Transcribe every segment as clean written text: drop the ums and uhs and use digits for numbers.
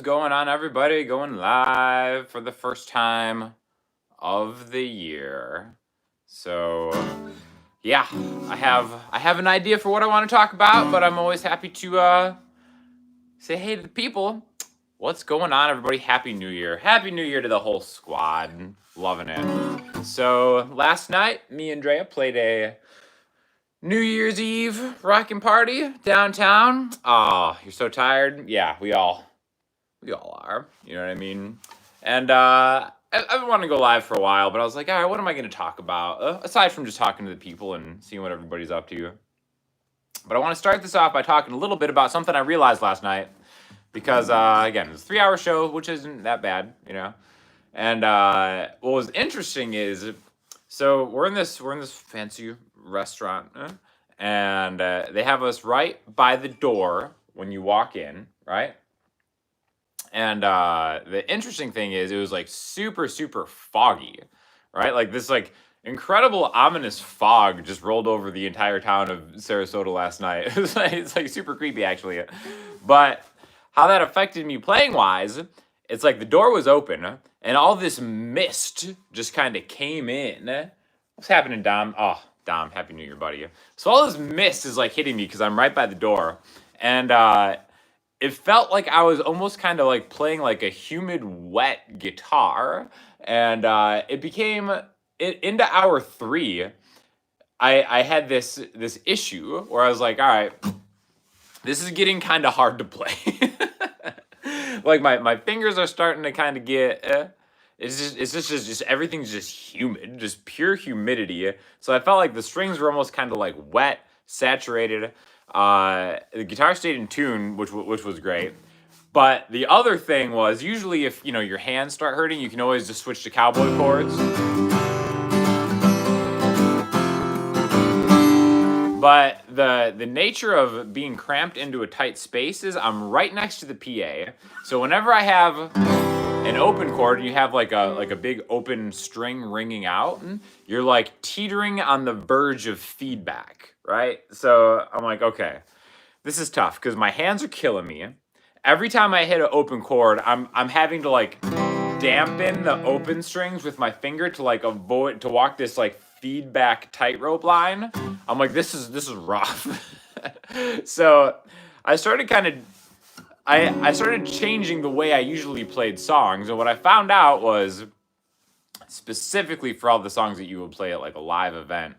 going on, everybody? Going live for the first time of the year. So, yeah, I have an idea for what I want to talk about, but I'm always happy to say hey to the people. What's going on, everybody? Happy New Year! Happy New Year to the whole squad. Loving it. So last night, me and Andrea played a New Year's Eve rockin' party downtown. Oh, you're so tired? Yeah, we all are. You know what I mean? And I've been wanting to go live for a while, but I was like, all right, what am I going to talk about? Aside from just talking to the people and seeing what everybody's up to. But I want to start this off by talking a little bit about something I realized last night. Because, again, it's a 3-hour show, which isn't that bad, you know? And what was interesting is, so we're in this fancy restaurant, and they have us right by the door when you walk in, right? And the interesting thing is, it was like super, super foggy, right? Like this like incredible ominous fog just rolled over the entire town of Sarasota last night. It's like super creepy actually. But how that affected me playing wise, it's like the door was open and all this mist just kind of came in. What's happening, Dom? Oh, Dom, Happy New Year, buddy. So all this mist is like hitting me because I'm right by the door. And it felt like I was almost kind of like playing like a humid, wet guitar. And it became, into hour 3, I had this issue where I was like, all right, this is getting kind of hard to play. Like my fingers are starting to kind of get, it's just everything's just humid, just pure humidity. So I felt like the strings were almost kind of like wet, saturated. The guitar stayed in tune, which was great. But the other thing was, usually if, your hands start hurting, you can always just switch to cowboy chords. But the nature of being cramped into a tight space is I'm right next to the PA. So whenever I have an open chord and you have like a big open string ringing out, you're like teetering on the verge of feedback, right? So I'm like, okay, this is tough because my hands are killing me. Every time I hit an open chord, I'm having to like dampen the open strings with my finger to like avoid to walk this like feedback tightrope line. I'm like, this is rough. So I started I started changing the way I usually played songs, and what I found out was, specifically for all the songs that you would play at like a live event,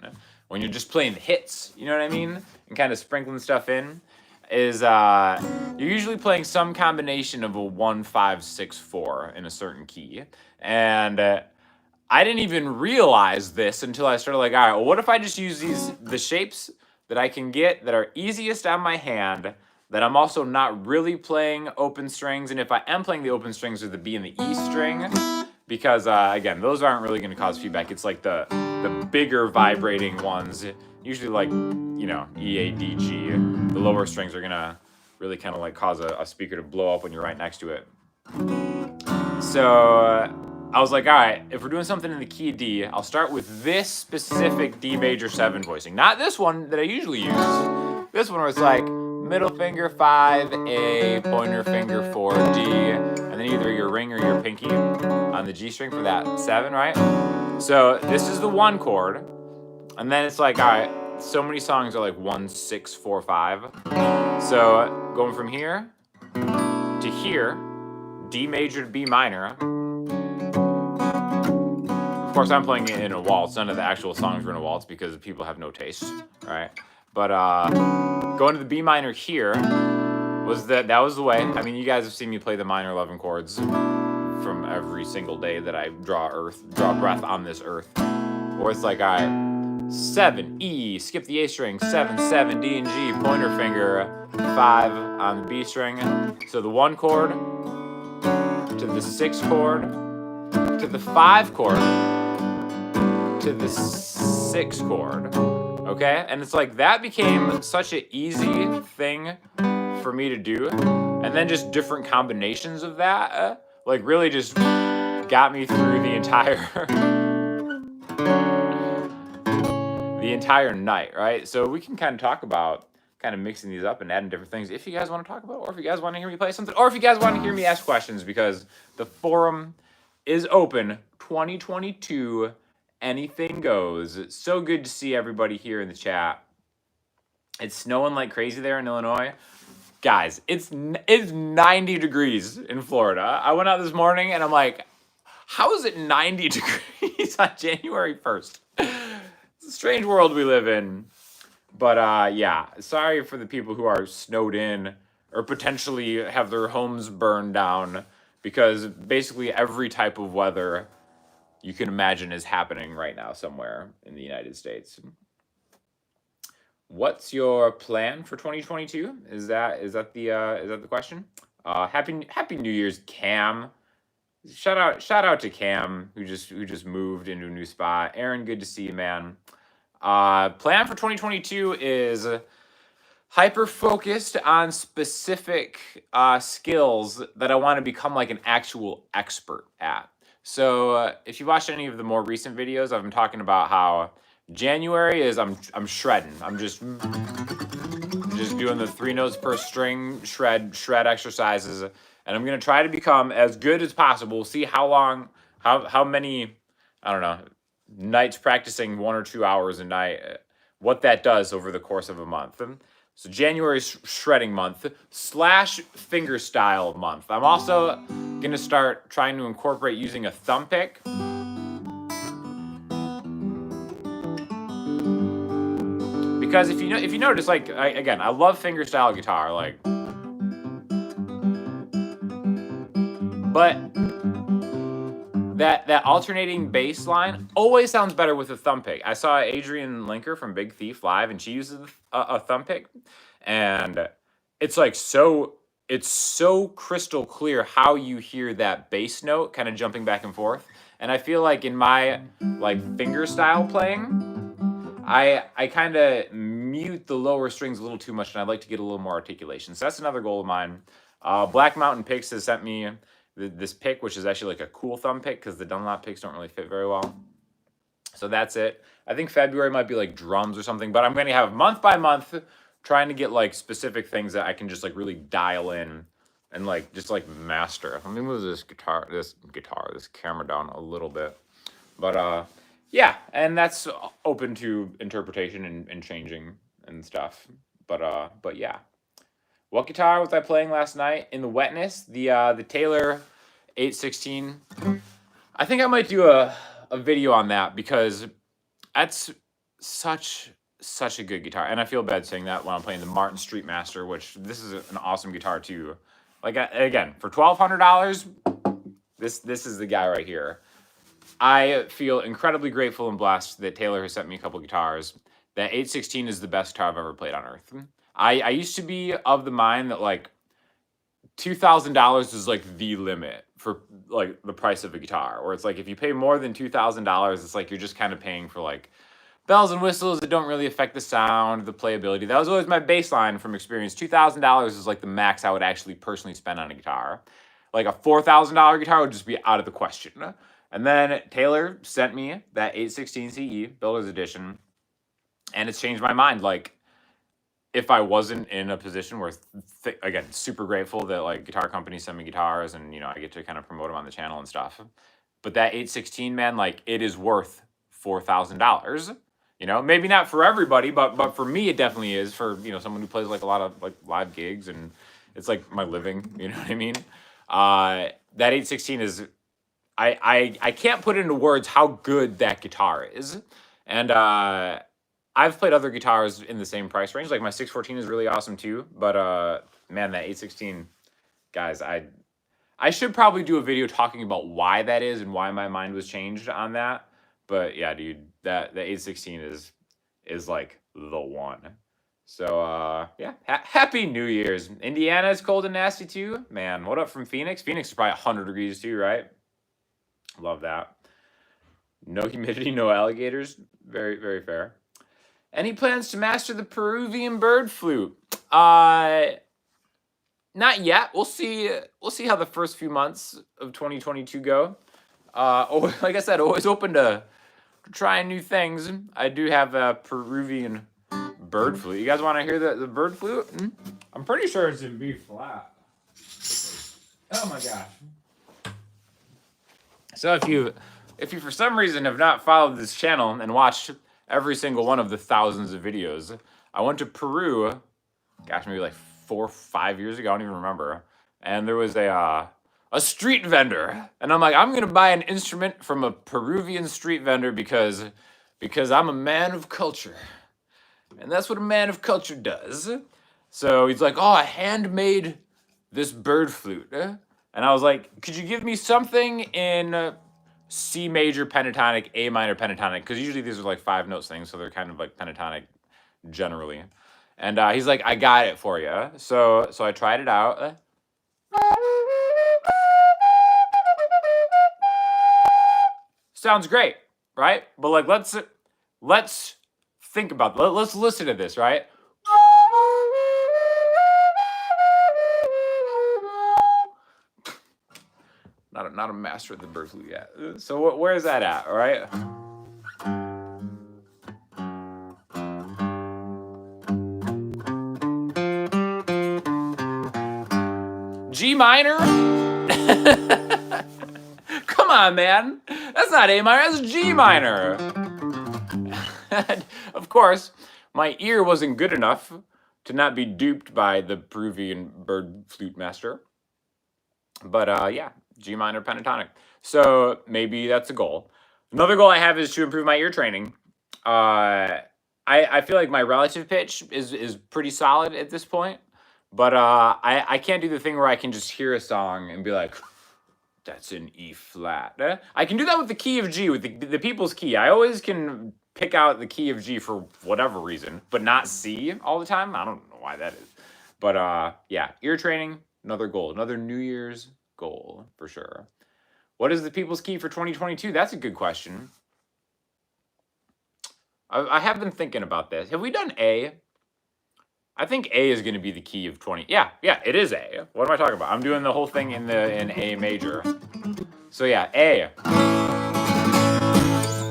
when you're just playing the hits, you know what I mean, and kind of sprinkling stuff in, is you're usually playing some combination of a 1, 5, 6, 4 in a certain key, and I didn't even realize this until I started like, all right, well, what if I just use the shapes that I can get that are easiest on my hand, that I'm also not really playing open strings, and if I am playing the open strings, are the B and the E string, because again, those aren't really going to cause feedback. It's like the bigger vibrating ones, usually like, E, A, D, G. The lower strings are going to really kind of like cause a speaker to blow up when you're right next to it. So I was like, all right, if we're doing something in the key of D, I'll start with this specific D major 7 voicing. Not this one that I usually use. This one where it's like middle finger 5, A, pointer finger 4, D, and then either your ring or your pinky on the G string for that 7, right? So this is the 1 chord, and then it's like, all right, so many songs are like 1, 6, 4, 5. So going from here to here, D major to B minor. Of course, I'm playing it in a waltz. None of the actual songs were in a waltz because people have no taste, right? But going to the B minor here was that was the way. I mean, you guys have seen me play the minor 11 chords from every single day that I draw breath on this earth. Or it's like, all right, 7, E, skip the A string, 7, 7, D and G, pointer finger, 5 on the B string. So the 1 chord to the 6 chord to the 5 chord to the 6 chord, okay? And it's like that became such an easy thing for me to do, and then just different combinations of that, like really just got me through the entire night, right? So we can kind of talk about kind of mixing these up and adding different things if you guys want to talk about, or if you guys want to hear me play something, or if you guys want to hear me ask questions, because the forum is open. 2022, anything goes. It's so good to see everybody here in the chat. It's snowing like crazy there in Illinois. Guys, it's 90 degrees in Florida. I went out this morning and I'm like, how is it 90 degrees on January 1st? It's a strange world we live in. But yeah, sorry for the people who are snowed in or potentially have their homes burned down, because basically every type of weather you can imagine is happening right now somewhere in the United States. What's your plan for 2022? Is that the question? Happy New Year's, Cam. Shout out to Cam who just moved into a new spot. Aaron, good to see you, man. Plan for 2022 is hyper focused on specific skills that I want to become like an actual expert at. So if you watched any of the more recent videos, I've been talking about how January is I'm shredding. I'm just doing the 3 notes per string shred exercises, and I'm gonna try to become as good as possible. See how many, I don't know, nights practicing 1 or 2 hours a night, what that does over the course of a month. So January's shredding month / fingerstyle month. I'm also gonna start trying to incorporate using a thumb pick. Because if you notice, like, I love fingerstyle guitar, like, but that alternating bass line always sounds better with a thumb pick. I saw Adrienne Linker from Big Thief live, and she uses a thumb pick, and it's like it's so crystal clear how you hear that bass note kind of jumping back and forth. And I feel like in my like fingerstyle playing, I kind of mute the lower strings a little too much, and I'd like to get a little more articulation. So that's another goal of mine. Black Mountain Picks has sent me this pick, which is actually like a cool thumb pick, because the Dunlop picks don't really fit very well. So that's it. I think February might be like drums or something, but I'm going to have month by month trying to get like specific things that I can just like really dial in and like just like master. Let me move this camera down a little bit. But yeah, and that's open to interpretation and changing and stuff. But yeah. What guitar was I playing last night in the wetness? The Taylor 816. I think I might do a video on that, because that's such a good guitar. And I feel bad saying that when I'm playing the Martin Street Master, which this is an awesome guitar too. Like, again, for $1,200, this is the guy right here. I feel incredibly grateful and blessed that Taylor has sent me a couple guitars. That 816 is the best guitar I've ever played on earth. I used to be of the mind that like $2,000 is like the limit for like the price of a guitar, or it's like if you pay more than $2,000, it's like you're just kind of paying for like bells and whistles that don't really affect the sound, the playability. That was always my baseline from experience. $2,000 is like the max I would actually personally spend on a guitar. Like a $4,000 guitar would just be out of the question. And then Taylor sent me that 816 CE Builder's Edition, and it's changed my mind. Like, if I wasn't in a position where, again, super grateful that like guitar companies send me guitars, and I get to kind of promote them on the channel and stuff. But that 816, man, like, it is worth $4,000. Maybe not for everybody, but for me it definitely is. For someone who plays like a lot of like live gigs, and it's like my living. You know what I mean? That 816 is. I can't put into words how good that guitar is, and I've played other guitars in the same price range. Like my 614 is really awesome too, but man, that 816, guys, I should probably do a video talking about why that is and why my mind was changed on that. But yeah, dude, the 816 is like the one. So yeah, happy New Year's. Indiana is cold and nasty too, man. What up from Phoenix? Phoenix is probably 100 degrees too, right? Love that. No humidity, no alligators. Very, very fair. Any plans to master the Peruvian bird flute? Not yet. We'll see how the first few months of 2022 go. Like I said, always open to trying new things. I do have a Peruvian bird flute. You guys want to hear the bird flute? I'm pretty sure it's in B flat. Oh my gosh. So if you for some reason have not followed this channel and watched every single one of the thousands of videos, I went to Peru, gosh, maybe like 4 or 5 years ago, I don't even remember. And there was a street vendor, and I'm like, I'm gonna buy an instrument from a Peruvian street vendor because I'm a man of culture, and that's what a man of culture does. So he's like, oh, I handmade this bird flute, and I was like, could you give me something in C major pentatonic, A minor pentatonic? Because usually these are like 5 notes things, so they're kind of like pentatonic generally. And he's like, I got it for you. So I tried it out. Sounds great, right? But like, let's think about it. Let's listen to this, right? Not a master of the bird flute yet. So where's that at, all right? G minor? Come on, man. That's not A minor, that's G minor. And of course, my ear wasn't good enough to not be duped by the Peruvian bird flute master. But yeah, G minor pentatonic. So maybe that's a goal. Another goal I have is to improve my ear training. I feel like my relative pitch is pretty solid at this point. But I can't do the thing where I can just hear a song and be like, that's an E flat. I can do that with the key of G, with the people's key. I always can pick out the key of G for whatever reason, but not C all the time. I don't know why that is. But yeah, ear training, another goal, another New Year's goal for sure. What is the people's key for 2022? That's a good question. I have been thinking about this. Have we done A? I think A is going to be the key of 20. Yeah, it is A. What am I talking about? I'm doing the whole thing in A major. So yeah, A.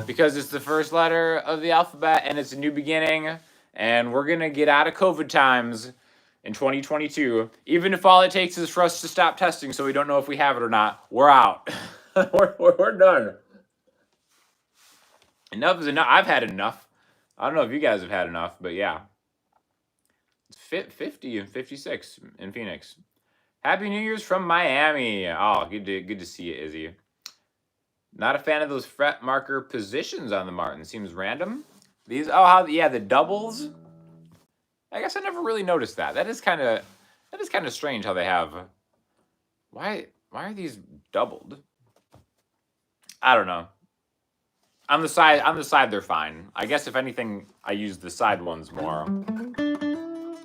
Because it's the first letter of the alphabet and it's a new beginning, and we're going to get out of COVID times in 2022. Even if all it takes is for us to stop testing so we don't know if we have it or not, we're out. we're done. Enough is enough. I've had enough. I don't know if you guys have had enough, but yeah. 50 and 56 in Phoenix. Happy New Year's from Miami. Oh, good to see you, Izzy. Not a fan of those fret marker positions on the Martin. Seems random. These, the doubles. I guess I never really noticed that. That is kind of strange how they have. Why are these doubled? I don't know. On the side they're fine. I guess if anything, I use the side ones more.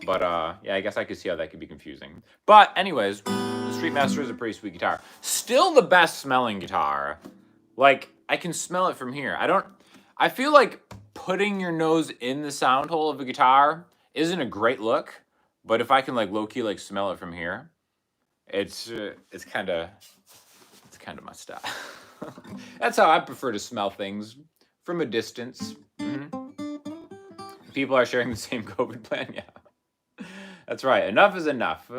But yeah, I guess I could see how that could be confusing. But anyways, the Street Master is a pretty sweet guitar. Still the best smelling guitar. Like, I can smell it from here. I feel like putting your nose in the sound hole of a guitar isn't a great look, but if I can like low-key like smell it from here, it's kind of my style. That's how I prefer to smell things, from a distance. People are sharing the same COVID plan, yeah. That's right. Enough is enough.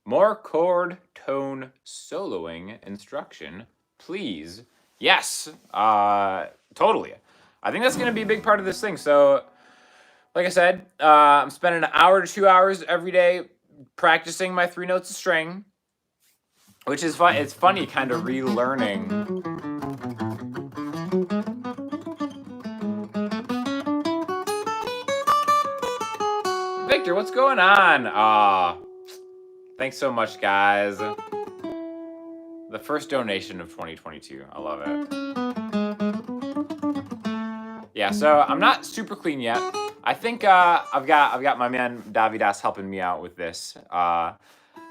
More chord tone soloing instruction, please. Yes, totally. I think that's going to be a big part of this thing. So, like I said, I'm spending an hour to 2 hours every day practicing my 3 notes of string, which is fun. It's funny kind of relearning. Victor, what's going on? Thanks so much, guys. The first donation of 2022. I love it. Yeah, so I'm not super clean yet. I think I've got my man Davidas helping me out with this.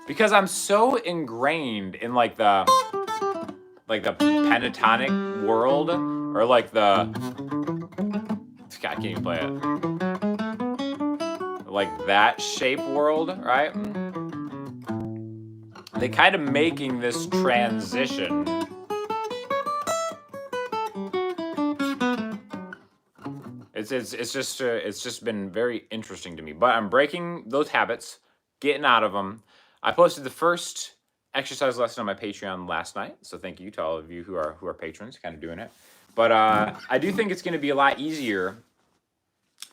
Because I'm so ingrained in like the pentatonic world, or like the I can't even play it. Like that shape world, right? They kind of making this transition. It's just been very interesting to me. But I'm breaking those habits, getting out of them. I posted the first exercise lesson on my Patreon last night, so thank you to all of you who are patrons, kind of doing it. But I do think it's going to be a lot easier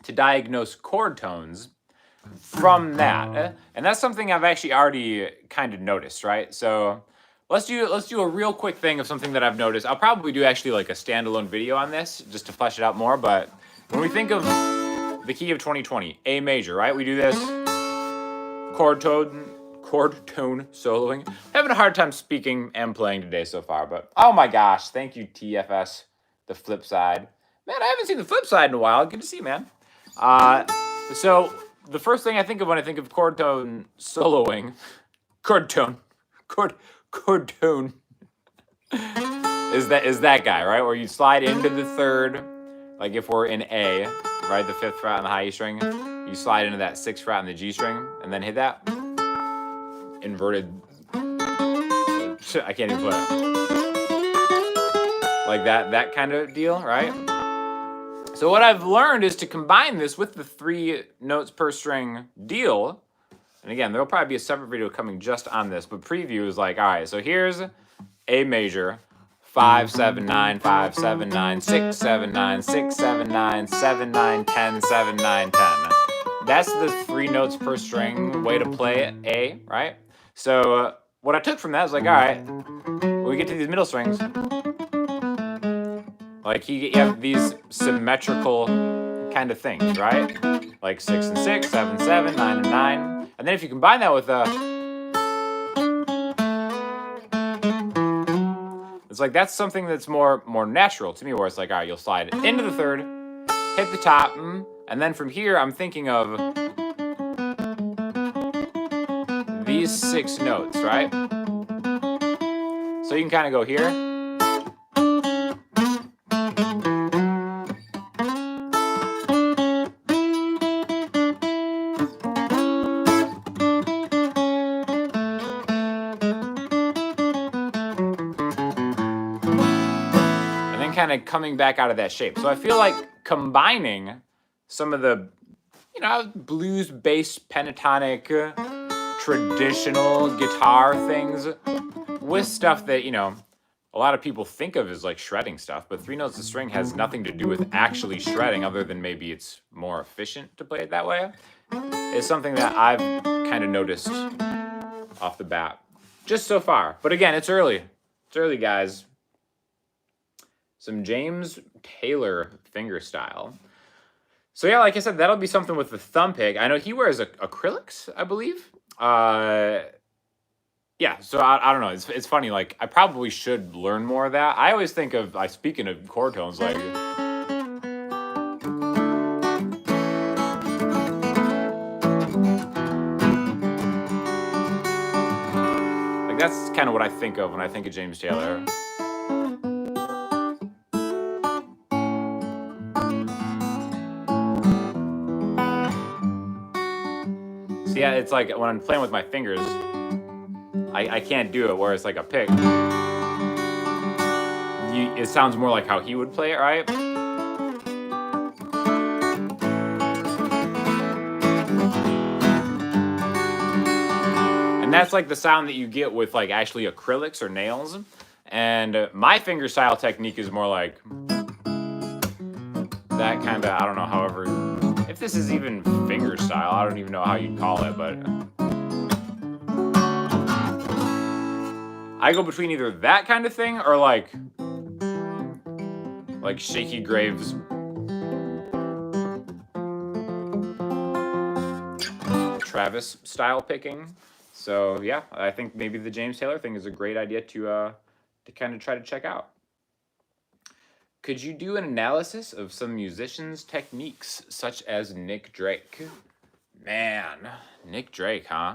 to diagnose chord tones from that, and that's something I've actually already kind of noticed, right? So let's do a real quick thing of something that I've noticed. I'll probably do actually like a standalone video on this just to flesh it out more. But when we think of the key of 2020, A major, right? We do this chord tone soloing. I'm having a hard time speaking and playing today so far, but oh my gosh, thank you TFS, the flip side. Man, I haven't seen the flip side in a while. Good to see you, man. So the first thing I think of when I think of chord tone soloing, chord tone is that guy, right? Where you slide into the third, like if we're in A, right, the 5th fret on the high E string, you slide into that 6th fret on the G string, and then hit that inverted. I can't even play it. Like that kind of deal, right? So what I've learned is to combine this with the 3 notes per string deal. And again, there'll probably be a separate video coming just on this, but preview is like, all right, so here's A major, 5, 7, 9, 5, 7, 9, 6, 7, 9, 6, 7, 9, 7, 9, 10, 7, 9, 10. That's the 3 notes per string way to play A, right? So what I took from that is like, all right, when we get to these middle strings, like you have these symmetrical kind of things, right? Like 6 and 6, 7, 7, 9 and 9. And then if you combine that with it's like that's something that's more natural to me, where it's like, all right, you'll slide into the third, hit the top, and then from here I'm thinking of these 6 notes, right? So you can kind of go here. Kind of coming back out of that shape. So I feel like combining some of the, blues-based pentatonic, traditional guitar things with stuff that, a lot of people think of as like shredding stuff, but 3 notes a string has nothing to do with actually shredding other than maybe it's more efficient to play it that way. It's something that I've kind of noticed off the bat just so far. But again, it's early. It's early, guys. Some James Taylor fingerstyle. So yeah, like I said, that'll be something with the thumb pick. I know he wears acrylics, I believe. Yeah, so I don't know. It's funny. Like I probably should learn more of that. I always think of, speaking of chord tones, like that's kind of what I think of when I think of James Taylor. So yeah, it's like when I'm playing with my fingers, I can't do it where it's like a pick. It sounds more like how he would play it, right? And that's like the sound that you get with like actually acrylics or nails. And my finger style technique is more like that kind of, I don't know, however, if this is even finger style, I don't even know how you'd call it, but I go between either that kind of thing or like Shaky Graves' Travis style picking. So yeah, I think maybe the James Taylor thing is a great idea to kind of try to check out. Could you do an analysis of some musicians' techniques, such as Nick Drake? Man, Nick Drake, huh?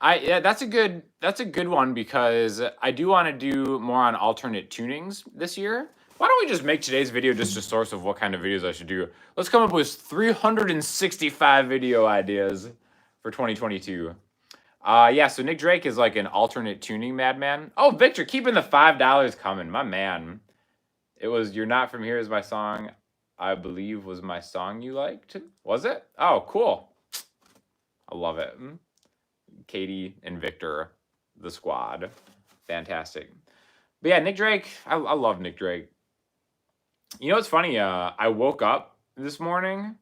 Yeah, that's a good one, because I do want to do more on alternate tunings this year. Why don't we just make today's video just a source of what kind of videos I should do? Let's come up with 365 video ideas for 2022. Yeah, so Nick Drake is like an alternate tuning madman. Oh, Victor, keeping the $5 coming, my man. It was "You're Not From Here" is my song. I believe, was my song you liked. Was it? Oh, cool. I love it. Katie and Victor, the squad. Fantastic. But yeah, Nick Drake, I love Nick Drake. You know what's funny? I woke up this morning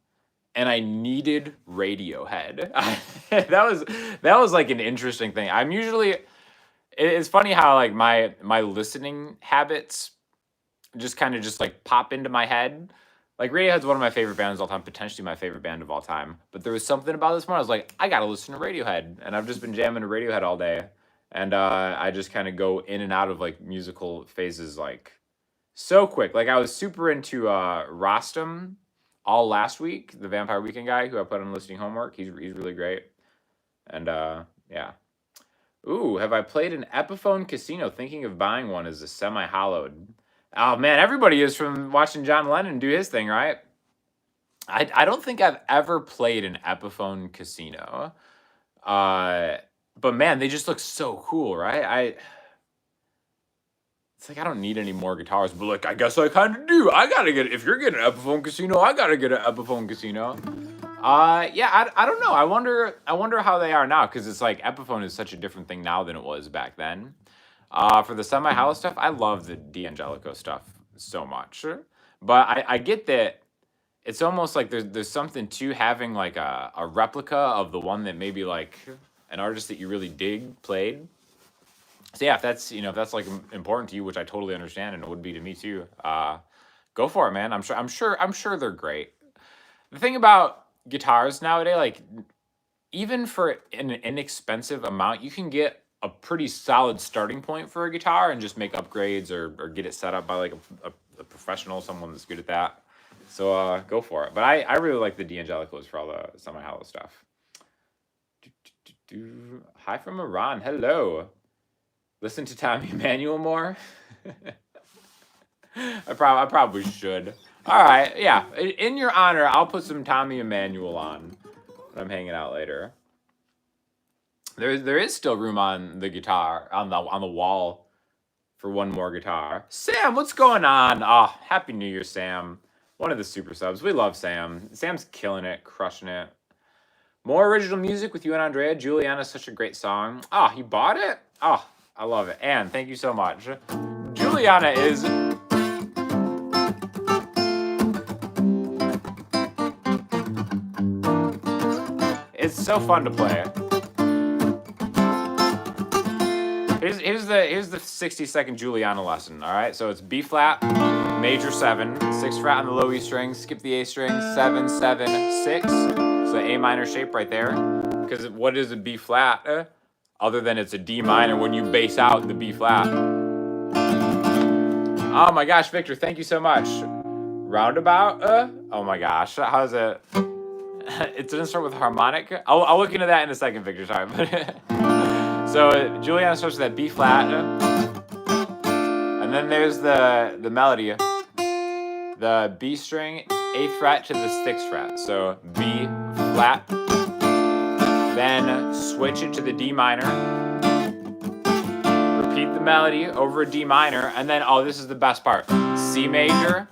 and I needed Radiohead. that was like an interesting thing. I'm usually it's funny how like my listening habits just kind of just like pop into my head. Like Radiohead's one of my favorite bands of all time, potentially my favorite band of all time. But there was something about this morning. I was like, I gotta listen to Radiohead, and I've just been jamming to Radiohead all day. And I just kind of go in and out of like musical phases like so quick. Like I was super into Rostam all last week, the Vampire Weekend guy who I put on listening homework. He's really great. And yeah. Ooh, have I played an Epiphone Casino? Thinking of buying one as a semi-hollowed. Oh man, everybody is from watching John Lennon do his thing, right? I don't think I've ever played an Epiphone Casino. But man, they just look so cool, right? It's like I don't need any more guitars, but like I guess I kind of do. I gotta get if you're getting an Epiphone Casino, I gotta get an Epiphone Casino. Yeah, I don't know. I wonder how they are now because it's like Epiphone is such a different thing now than it was back then. For the semi-hollow stuff, I love the D'Angelico stuff so much, but I get that it's almost like there's something to having like a replica of the one that maybe like an artist that you really dig played. So yeah, if that's like important to you, which I totally understand and it would be to me too, go for it, man. I'm sure they're great. The thing about guitars nowadays, like even for an inexpensive amount, you can get a pretty solid starting point for a guitar and just make upgrades or get it set up by like a professional, someone that's good at that. So go for it. But I really like the D'Angelicos for all the semi-hollow stuff. Hi from Iran. Hello. Listen to Tommy Emmanuel more? I probably should. All right, yeah. In your honor, I'll put some Tommy Emmanuel on when I'm hanging out later. There is still room on the guitar on the wall for one more guitar. Sam, what's going on? Oh, Happy New Year, Sam. One of the super subs. We love Sam. Sam's killing it, crushing it. More original music with you and Andrea. Juliana's such a great song. Oh, you bought it? Oh, I love it. Anne, thank you so much. Juliana is... It's so fun to play. Here's the 60-second Juliana lesson, all right? So it's B flat, major 7, 6 fret on the low E string, skip the A string, 7, 7, 6. So A minor shape right there. Because what is a B flat? Other than it's a D minor when you bass out the B flat. Oh my gosh, Victor, thank you so much. Roundabout? Oh my gosh, how's it? It doesn't start with harmonic. I'll look into that in a second, Victor. Sorry. So Juliana starts with that B flat, and then there's the melody, the B string, 8th fret to the 6th fret. So B flat, then switch it to the D minor. Repeat the melody over a D minor, and then this is the best part: C major.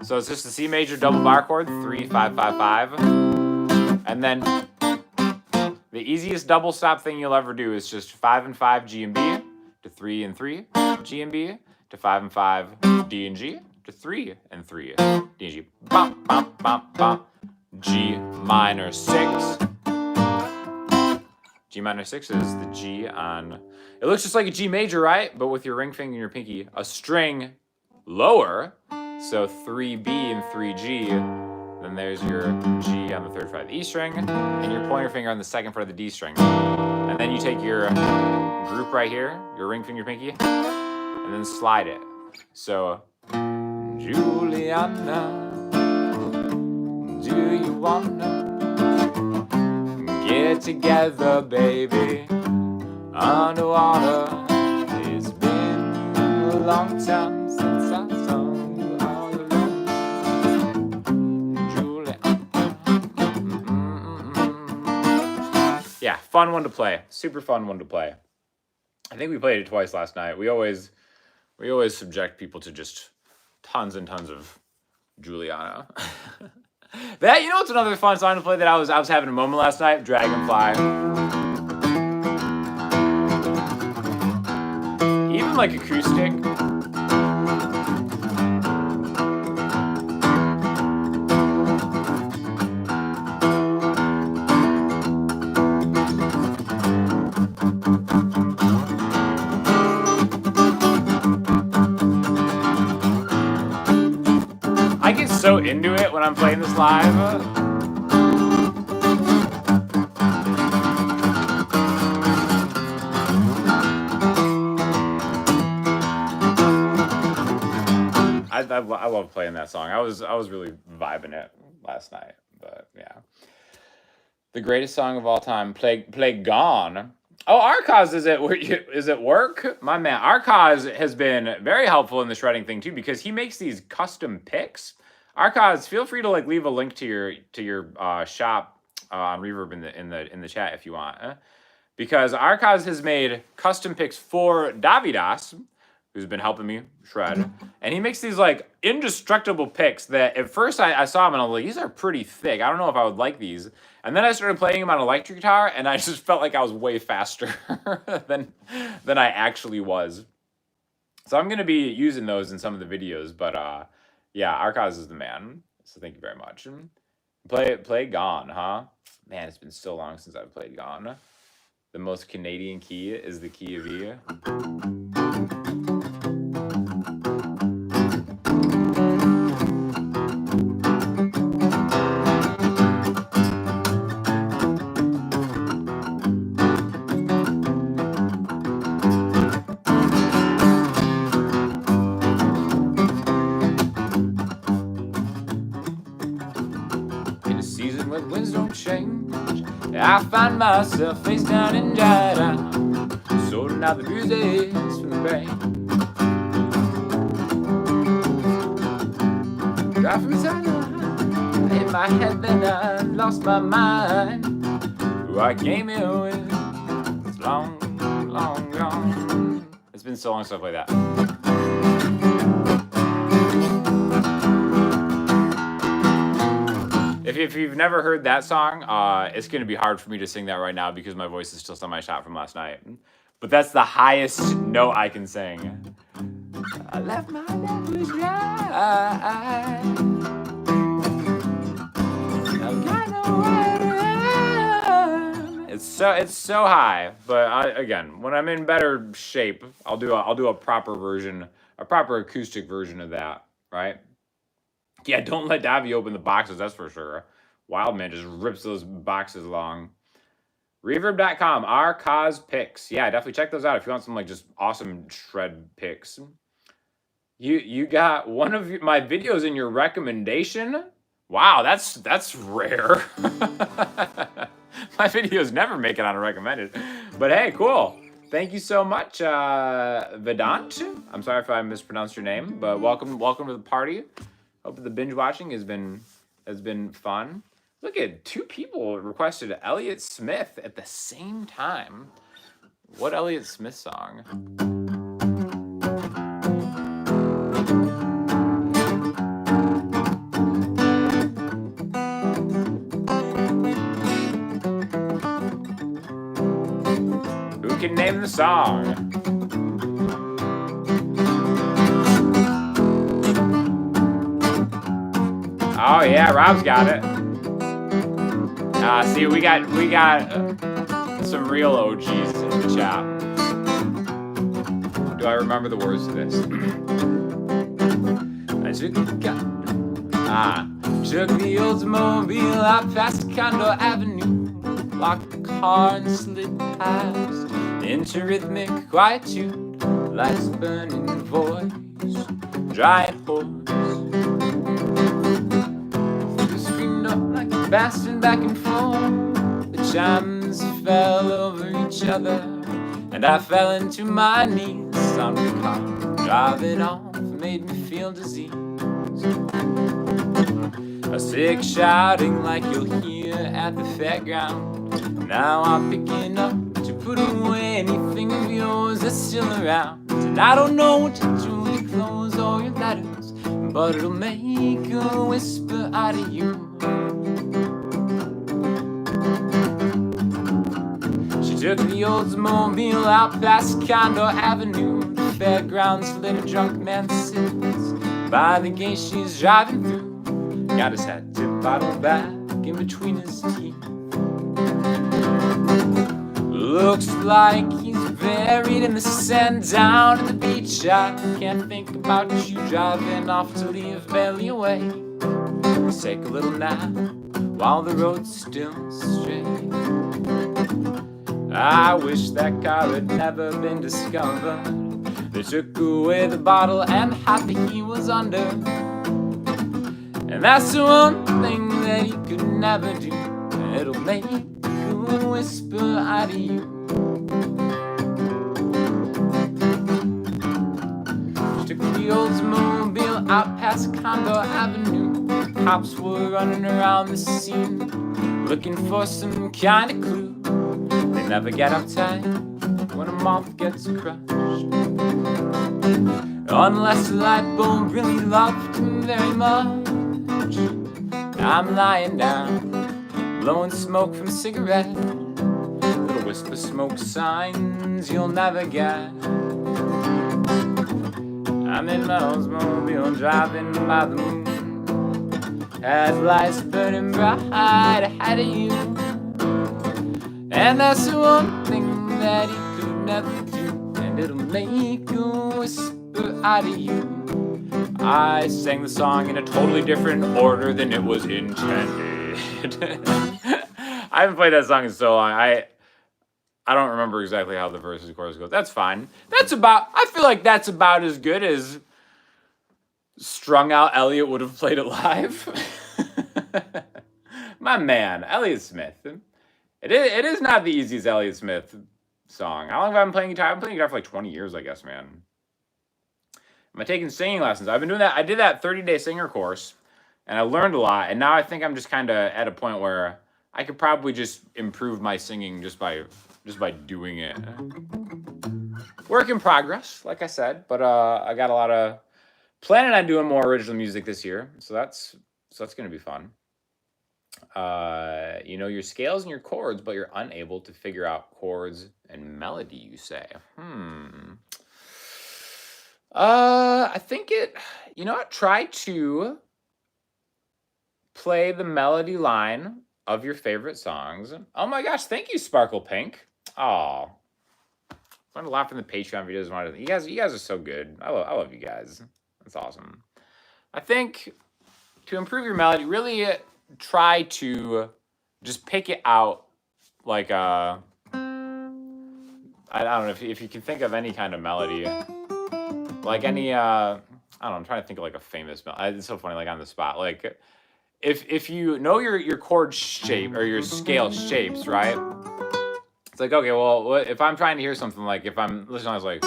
So it's just the C major double bar chord, 3 5 5 5, and then the easiest double stop thing you'll ever do is just 5 and 5 G and B to 3 and 3 G and B to 5 and 5 D and G to 3 and 3 D and G. Bum, bum, bum, bum. G minor 6. G minor 6 is the G on. It looks just like a G major, right? But with your ring finger and your pinky, a string lower. So 3B and 3G. Then there's your G on the 3rd fret of the E string, and your pointer finger on the 2nd fret of the D string. And then you take your group right here, your ring finger, pinky, and then slide it. So, Juliana, do you wanna get together, baby, underwater? It's been a long time since I saw you all alone. Yeah, fun one to play. Super fun one to play. I think we played it twice last night. We always subject people to just tons and tons of Juliana. That, you know what's another fun song to play that I was having a moment last night? Dragonfly. Even like acoustic. I get so into it when I'm playing this live. I love playing that song. I was really vibing it last night, but yeah. The greatest song of all time, play Gone. Oh, Arcaz is at work? My man, Arcaz has been very helpful in the shredding thing too, because he makes these custom picks. Arcaz, feel free to like leave a link to your shop on Reverb in the chat if you want, because Arcaz has made custom picks for Davidas, who's been helping me shred, and he makes these like indestructible picks that at first I saw them and I was like, these are pretty thick. I don't know if I would like these. And then I started playing them on electric guitar, and I just felt like I was way faster than I actually was. So I'm gonna be using those in some of the videos, but yeah, Arcaz is the man. So thank you very much. Play Gone, huh? Man, it's been so long since I've played Gone. The most Canadian key is the key of E. I find myself face down and dried out, sorting out the bruises from the brain. Right from inside the line, in my head then I lost my mind. Who I came here with, it's long, long gone. It's been so long since I played that. If you've never heard that song, it's going to be hard for me to sing that right now because my voice is still semi-shot from last night. But that's the highest note I can sing. I left my language dry. I've got nowhere to run. It's so high. But again, when I'm in better shape, I'll do a proper version, a proper acoustic version of that, right? Yeah, don't let Davi open the boxes, that's for sure. Wildman just rips those boxes along. Reverb.com, Arcaz picks. Yeah, definitely check those out if you want some like just awesome shred picks. You got one of my videos in your recommendation? Wow, that's rare. My videos never make it on a recommended. But hey, cool. Thank you so much, Vedant. I'm sorry if I mispronounced your name, but welcome to the party. Hope the binge watching has been fun. Look at 2 people requested Elliott Smith at the same time. What Elliott Smith song? Who can name the song? Oh yeah, Rob's got it. See, we got some real OGs in the chat. Do I remember the words to this? I took the Oldsmobile out past Condo Avenue, locked the car and slid past into rhythmic quietude, lights burning voice, giant horse. Bouncing back and forth, the chimes fell over each other, and I fell into my knees on the car. Driving off made me feel disease. A sick shouting like you'll hear at the fairground. Now I'm picking up to put away anything of yours that's still around. And I don't know what to do with your clothes or your letters. but it'll make a whisper out of you. She took the Oldsmobile out past Condor Avenue. The fairgrounds lit a drunk man sits by the gate she's driving through. Got his hat tip bottle back in between his teeth. Looks like he's buried in the sand down at the beach. I can't think about you driving off to leave Bailey away. Let's take a little nap while the road's still straight. I wish that car had never been discovered. They took away the bottle and the hat that he was under. And that's the one thing that he could never do. It'll make a whisper out of you. She took the Oldsmobile out past Condor Avenue. Cops were running around the scene looking for some kind of clue. They never get uptight when a moth gets crushed, unless the light bulb really loved him very much. I'm lying down, blowing smoke from a cigarette. Little whisper smoke signs you'll never get. I'm in my Oldsmobile driving by the moon. Headlights burning bright ahead of you. And that's the one thing that he could never do. And it'll make a whisper out of you. I sang the song in a totally different order than it was intended. I haven't played that song in so long. I don't remember exactly how the verse and chorus goes. That's fine. I feel like that's about as good as strung out Elliot would have played it live. My man, Elliott Smith. It is not the easiest Elliott Smith song. How long have I been playing guitar? I've been playing guitar for like 20 years, I guess, man. Am I taking singing lessons? I've been doing that. I did that 30-day singer course, and I learned a lot. And now I think I'm just kind of at a point where I could probably just improve my singing just by doing it. Work in progress, like I said. But I got a lot of planning on doing more original music this year, so that's gonna be fun. You know your scales and your chords, but you're unable to figure out chords and melody, you say. I think try to play the melody line of your favorite songs. Oh my gosh, thank you, Sparkle Pink. Oh, learned a lot from the Patreon videos. You guys are so good. I love you guys. That's awesome. I think to improve your melody, really try to just pick it out like I don't know if you can think of any kind of melody, like any I don't know, I'm trying to think of like a famous melody. It's so funny, like on the spot. Like if you know your chord shape or your scale shapes, right? It's like, okay, well, if I'm trying to hear something, like if I'm listening, I was like,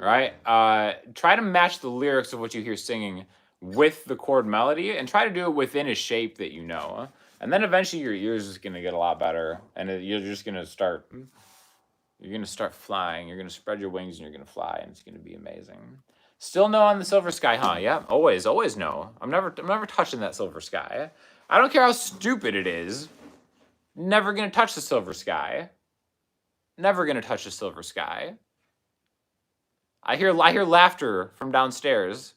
right? Try to match the lyrics of what you hear singing with the chord melody, and try to do it within a shape that you know. And then eventually your ears is going to get a lot better, and you're just going to start. You're going to start flying. You're going to spread your wings, and you're going to fly, and it's going to be amazing. Still no on the silver sky, huh? Yeah, always no. I'm never touching that silver sky. I don't care how stupid it is. Never going to touch the silver sky. Never going to touch the silver sky. I hear laughter from downstairs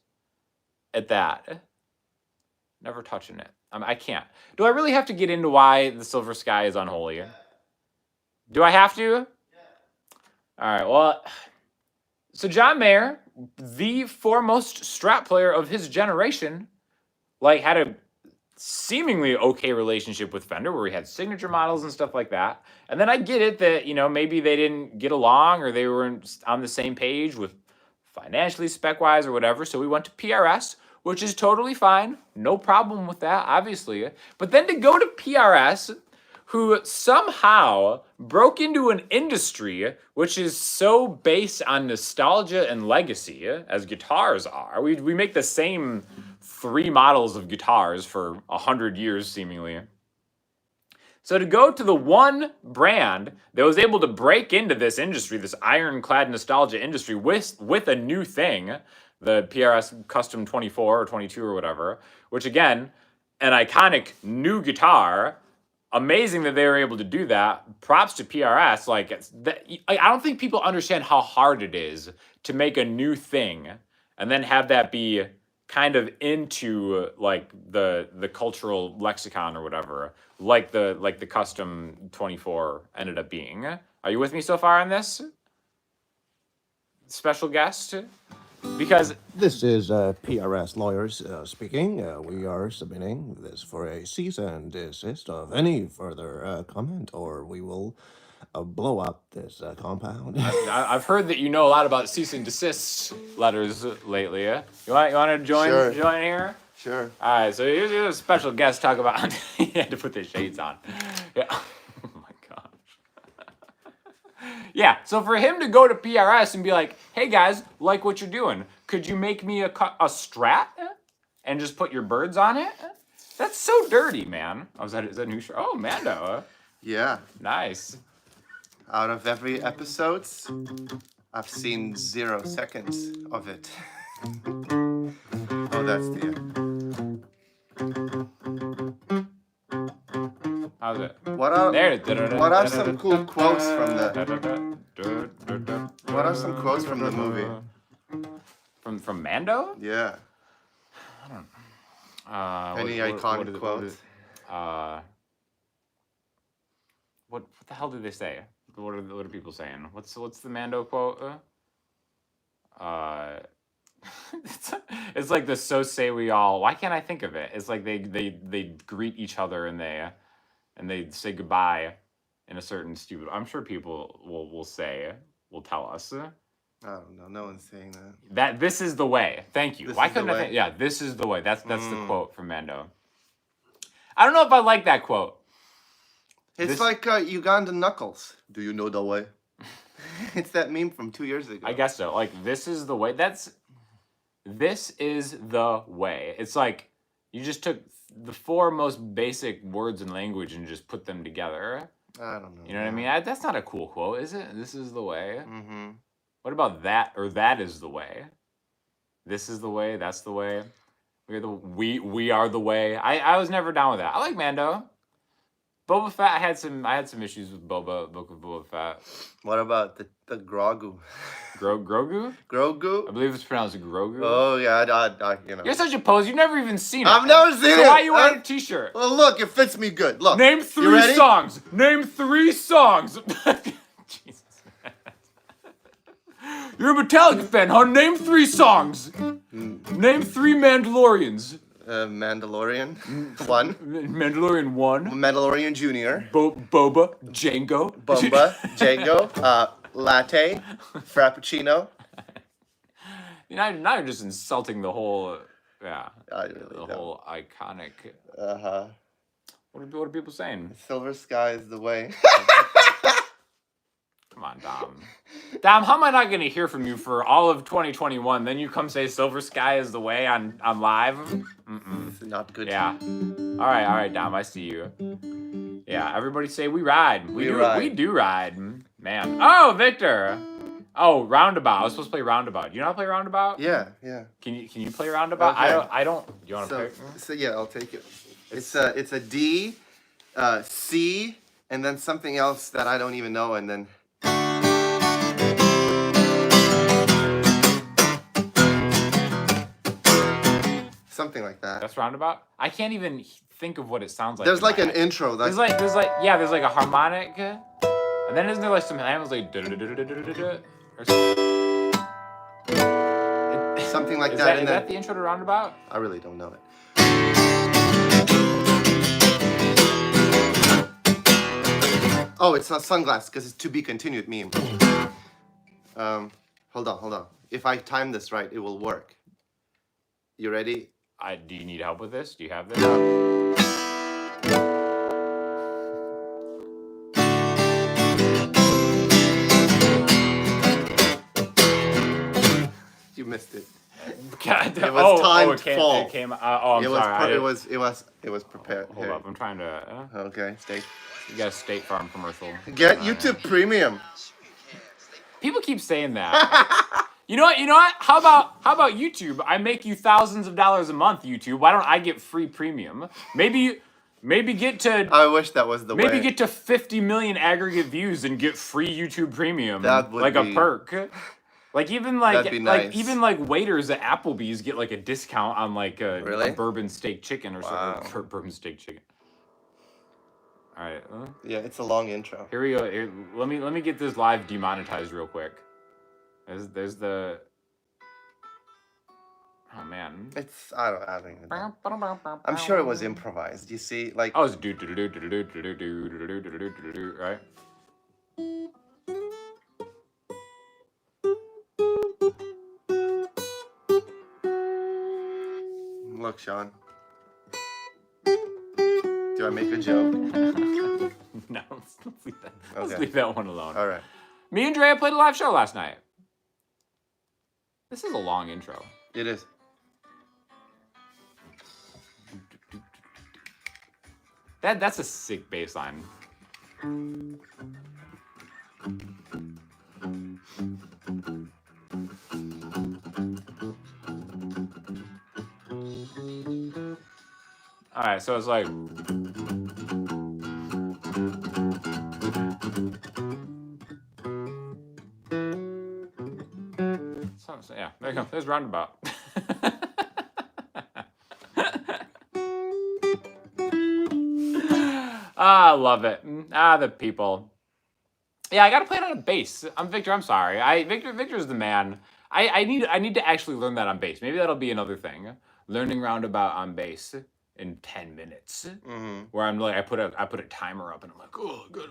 at that. Never touching it. I can't. Do I really have to get into why the silver sky is unholy? Do I have to? Yeah. All right, well, so John Mayer, the foremost Strat player of his generation, had a seemingly okay relationship with Fender where he had signature models and stuff like that. And then I get it that, maybe they didn't get along or they weren't on the same page with financially, spec-wise, or whatever. So we went to PRS, which is totally fine. No problem with that, obviously. But then to go to PRS, who somehow broke into an industry which is so based on nostalgia and legacy, as guitars are. We make the same 3 models of guitars for 100 years, seemingly. So to go to the one brand that was able to break into this industry, this ironclad nostalgia industry, with a new thing, the PRS Custom 24 or 22 or whatever, which again, an iconic new guitar. Amazing that they were able to do that. Props to PRS. I don't think people understand how hard it is to make a new thing and then have that be kind of into like the cultural lexicon or whatever, like the Custom 24 ended up being. Are you with me so far on this? Special guest? Because This is PRS lawyers speaking. We are submitting this for a cease and desist of any further comment, or we will blow up this compound. I've heard that you know a lot about cease and desist letters lately. You want to join Sure. join here? Sure. All right, so here's a special guest talk about. He had to put the shades on. Yeah. Oh my gosh. Yeah. So for him to go to PRS and be like, "Hey guys, like what you're doing. Could you make me a Strat and just put your birds on it?" That's so dirty, man. Oh, is that a new show? Oh, Mando. Yeah. Nice. Out of every episode, I've seen 0 seconds of it. Oh, that's the. How's it? What are There it is. What are some cool quotes from What are some quotes from the movie? From Mando? Yeah. Any iconic quotes? What the hell do they say? What are people saying? What's the Mando quote? It's like the "so say we all." Why can't I think of it? It's like they greet each other and they say goodbye in a certain stupid. I'm sure people will tell us. I don't know. No one's saying that. That this is the way. Thank you. This Why is the couldn't I way? think? Yeah, this is the way. That's the quote from Mando. I don't know if I like that quote. It's like Ugandan Knuckles. Do you know the way? It's that meme from 2 years ago. I guess so. Like, this is the way. This is the way. It's like you just took the 4 most basic words in language and just put them together. I don't know. You know what I mean? That's not a cool quote, is it? This is the way. Mm-hmm. What about that? Or that is the way. This is the way. That's the way. We are the way. I was never down with that. I like Mando. Boba Fett. I had some issues with Book of Boba Fett. What about the Grogu? Grogu? Grogu? I believe it's pronounced Grogu. Oh yeah, I you know. You're such a pose. You've never even seen it. I've never seen so it. Why are you wearing a T-shirt? Well, look, it fits me good. Look. Name You 3 ready? songs. Name 3 songs. Jesus. You're a Metallica fan, huh? Name 3 songs. Name 3 Mandalorians. Mandalorian 1. Mandalorian 1. Mandalorian Junior. Boba. Django. Bomba. Django. Latte. Frappuccino. Now you're just insulting the whole. Yeah. I really don't. Whole iconic. Uh-huh. What are people saying? Silver sky is the way. Come on, Dom. Dom, how am I not going to hear from you for all of 2021? Then you come say Silver Sky is the way on live? Mm-mm. It's not good. Yeah. All right, Dom, I see you. Yeah, everybody say we ride. We do ride. Man. Oh, Victor. Oh, Roundabout. I was supposed to play Roundabout. You know how to play Roundabout? Yeah. Can you play Roundabout? Okay. I don't. You want to play? So yeah, I'll take it. It's a D, C, and then something else that I don't even know, and then. Something like that. That's Roundabout? I can't even think of what it sounds like. There's like in an my head. intro. There's like a harmonic, and then isn't there like some handles like or Something like is that. Is that the intro to Roundabout? I really don't know it. Oh, it's not sunglasses because it's to be continued meme. Hold on. If I time this right, it will work. You ready? Do you need help with this? Do you have this? You missed it. God, It was timed it came, full. It came. I'm sorry. It was prepared. Hold Here. up, I'm trying to. Okay, stay You got a State Farm commercial. Get YouTube Premium. People keep saying that. You know what? You know what? How about YouTube? I make you thousands of dollars a month, YouTube. Why don't I get free premium? Maybe get to I wish that was the way. maybe get to 50 million aggregate views and get free YouTube Premium. That would like be- a perk. Like even That'd be nice. like even like waiters at Applebee's get like a discount on like a Really? bourbon steak chicken or Wow. something. Bourbon steak chicken. All right. Yeah, it's a long intro. Here we go. Here, let me get this live demonetized real quick. There's the. Oh man. It's I don't even know. I'm sure it was improvised. You see, like Oh, it's do do do do do do do do do do do do do do, right? look, Sean. Do I make a joke? No, let's leave that. Let's Okay. leave that one alone. All right. Me and Andrea played a live show last night. This is a long intro. It is. That's a sick bass line. All right, so it's like. So yeah, there you go. There's roundabout. I love it. The people. Yeah, I gotta play it on a bass. I'm Victor. I'm sorry. Victor's the man. I need to actually learn that on bass. Maybe that'll be another thing. Learning roundabout on bass in 10 minutes. Mm-hmm. Where I'm like, I put a timer up and I'm like, oh, good.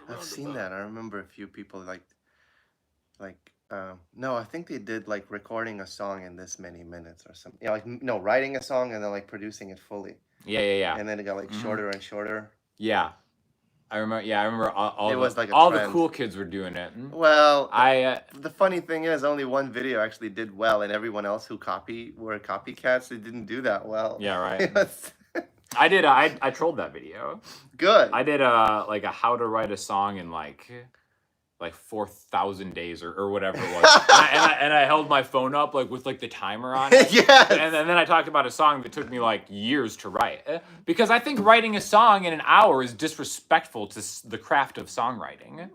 I've seen that. I remember a few people no, I think they did like recording a song in this many minutes or something. Yeah, like no, writing a song and then like producing it fully. Yeah. And then it got like shorter and shorter. Yeah. I remember all It was like a all the trend. cool kids were doing it. Well, I the funny thing is, only one video actually did well, and everyone else who were copycats. They didn't do that well. yeah, right. It was I did I trolled that video. good. I did like a how to write a song in like 4,000 days or whatever it was. and I held my phone up like with like the timer on it. Yes. And then I talked about a song that took me like years to write. Because I think writing a song in an hour is disrespectful to the craft of songwriting.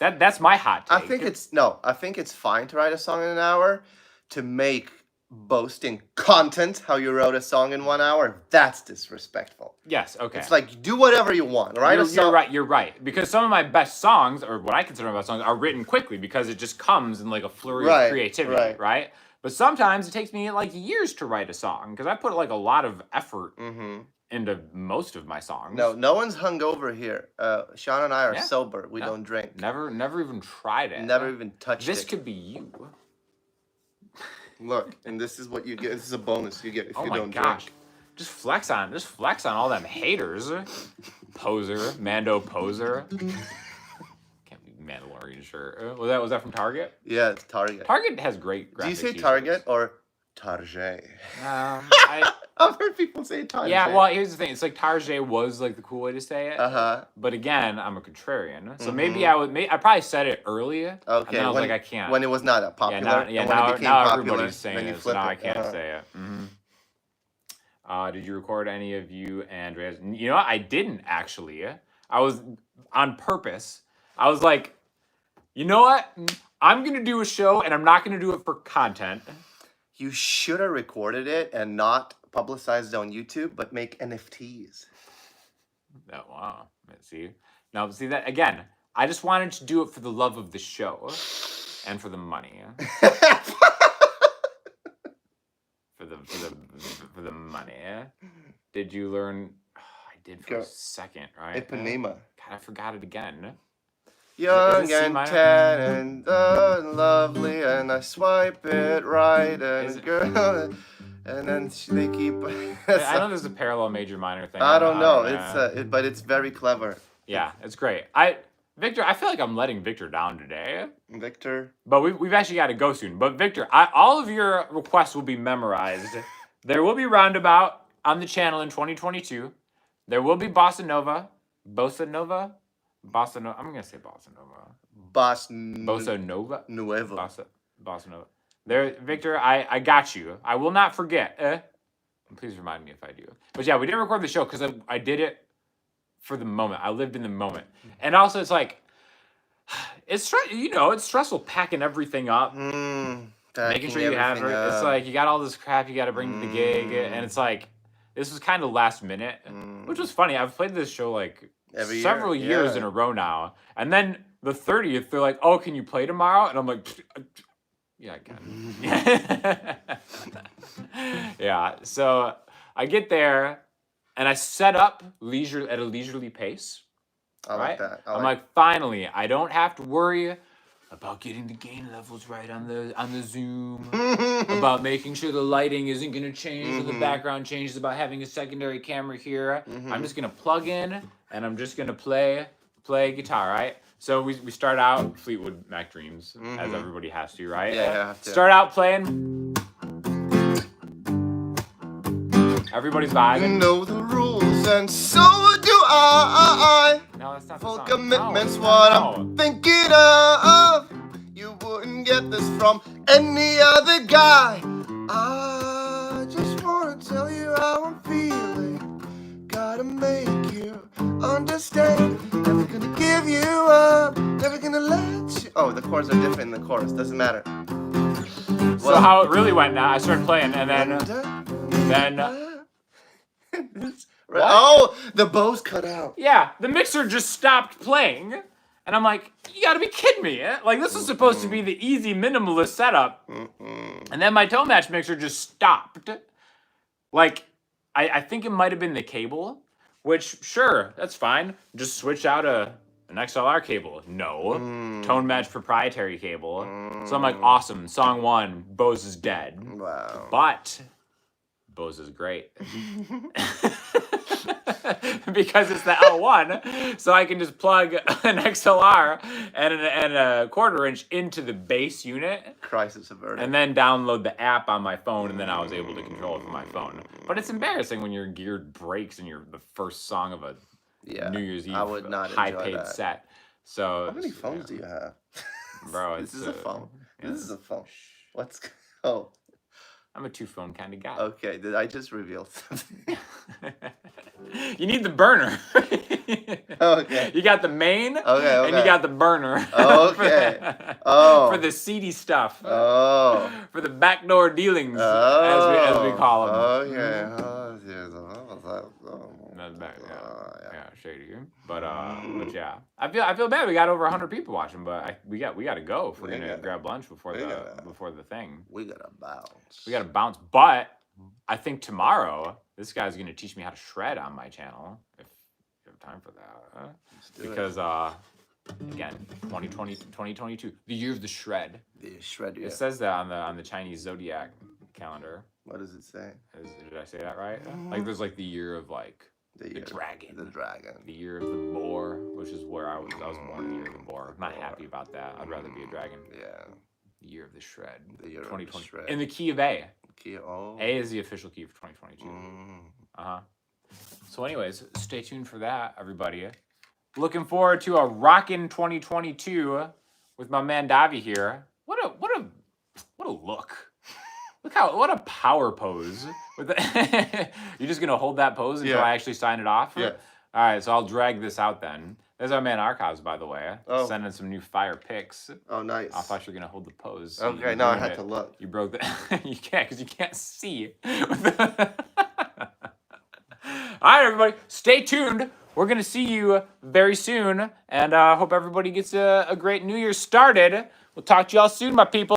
That's my hot take. I think it's fine to write a song in an hour. To make boasting content how you wrote a song in 1 hour, that's disrespectful. Yes, okay. It's like do whatever you want. Write a song. You're right. Because some of my best songs, or what I consider my best songs, are written quickly because it just comes in like a flurry of creativity, right? But sometimes it takes me like years to write a song because I put like a lot of effort into most of my songs. No one's hungover here. Sean and I are sober. We don't drink. Never even tried it. Never even touched This it. could be you. Look, and this is what you get. This is a bonus you get if Oh you my don't gosh. drink. Just flex on all them haters. Poser, Mando poser. Can't be Mandalorian shirt. Was that from Target? Yeah, it's Target. Target has great graphic Do you say t-shirts. Target or Target? I've heard people say Target. Yeah, well, here's the thing. It's like Target was like the cool way to say it. Uh-huh. But again, I'm a contrarian, so maybe I probably said it earlier. Okay. And then I was like, I can't. When it was not that popular. now and when it became now popular, everybody's saying then you it, so flip now it. I can't say it. Did you record any of you, Andrea's? You know what? I didn't actually. I was on purpose. I was like, you know what? I'm gonna do a show, and I'm not gonna do it for content. You should have recorded it and not publicized it on YouTube, but make NFTs. Oh, wow. See that again. I just wanted to do it for the love of the show and for the money. for the money. Did you learn? Oh, I did for a second, right? Ipanema. God, I forgot it again. Young Is it C and minor? tan and lovely, and I swipe it right, and girl, and then they keep. I know there's a parallel major minor thing. I don't know. Yeah. But it's very clever. Yeah, it's great. Victor, I feel like I'm letting Victor down today. Victor. But we've actually got to go soon. But Victor, all of your requests will be memorized. There will be Roundabout on the channel in 2022. There will be Bossa Nova. Bossa Nova? Bossa Nova. I'm gonna say Bossa Nova. Bossa Nova? Nuevo. Bossa Nova. There, Victor, I got you. I will not forget. Please remind me if I do. But yeah, we didn't record the show because I did it for the moment. I lived in the moment. And also it's like, it's stressful packing everything up. Making sure you have it. It's like you got all this crap you got to bring to the gig, and it's like this was kind of last minute, which was funny. I've played this show like several years in a row now, and then the 30th, they're like, "Oh, can you play tomorrow?" And I'm like, "Yeah, I can." Yeah. So I get there, and I set up at a leisurely pace. I like that. I'm like, finally, I don't have to worry about getting the gain levels right on the Zoom, about making sure the lighting isn't gonna change or the background changes, about having a secondary camera here. I'm just gonna plug in and I'm just gonna play guitar, right? So we start out Fleetwood Mac Dreams, as everybody has to, right? Yeah, I have to. Start out playing. Everybody's vibing. You know the rules, and so do I. No, that's not the Full song. commitment's No, what no. I'm thinking of. You wouldn't get this from any other guy. I just wanna tell you how I'm feeling. Gotta make you understand. Never gonna give you up. Never gonna let you. Oh, the chords are different in the chorus. Doesn't matter. So how it really went now, I started playing and then oh, the bow's cut out. yeah, the mixer just stopped playing. And I'm like, you gotta be kidding me. Like, this was supposed to be the easy minimalist setup. And then my tone match mixer just stopped. Like, I think it might have been the cable, which, sure, that's fine. Just switch out an XLR cable. No. Tone match proprietary cable. So I'm like, awesome. Song 1, Bose is dead. Wow. But Bose is great. Because it's the L1, so I can just plug an XLR and a quarter inch into the bass unit. Crisis averted. And then download the app on my phone, and then I was able to control it from my phone. But it's embarrassing when your gear breaks and you're the first song of a New Year's Eve high-paid set. So how many phones do you have? Bro, this is a phone. Yeah. This is a phone. Let's go. I'm a 2-phone kind of guy. Okay, did I just reveal something? You need the burner. Okay. You got the main, okay. and you got the burner. Okay. For the seedy stuff. Oh. For the backdoor dealings, as we call them. Okay. Yeah, shady. But yeah, I feel bad. We got over 100 people watching, but we got to go if we're gonna grab lunch before the thing. We gotta bounce. We gotta bounce. But I think tomorrow this guy's gonna teach me how to shred on my channel if you have time for that. Because again, 2022, the year of the shred. The shred. Yeah. It says that on the Chinese zodiac calendar. What does it say? Did I say that right? Like there's like the year of like the dragon. The dragon. The year of the boar, which is where I was born in the year of the boar. I'm not happy about that. I'd rather be a dragon. Yeah. The year of the shred. The year 2020. of the shred. In the key of A. A is the official key for 2022. So anyways, stay tuned for that, everybody. Looking forward to a rockin' 2022 with my man Davi here. What a look. What a power pose. With you're just gonna hold that pose until I actually sign it off? Yeah. All right, so I'll drag this out then. There's our man Archives, by the way. Oh. Sending some new fire pics. Oh, nice. I thought you were gonna hold the pose. Okay, now I had to look. You broke the. You can't because you can't see. All right, everybody, stay tuned. We're gonna see you very soon, and hope everybody gets a great New Year started. We'll talk to y'all soon, my people.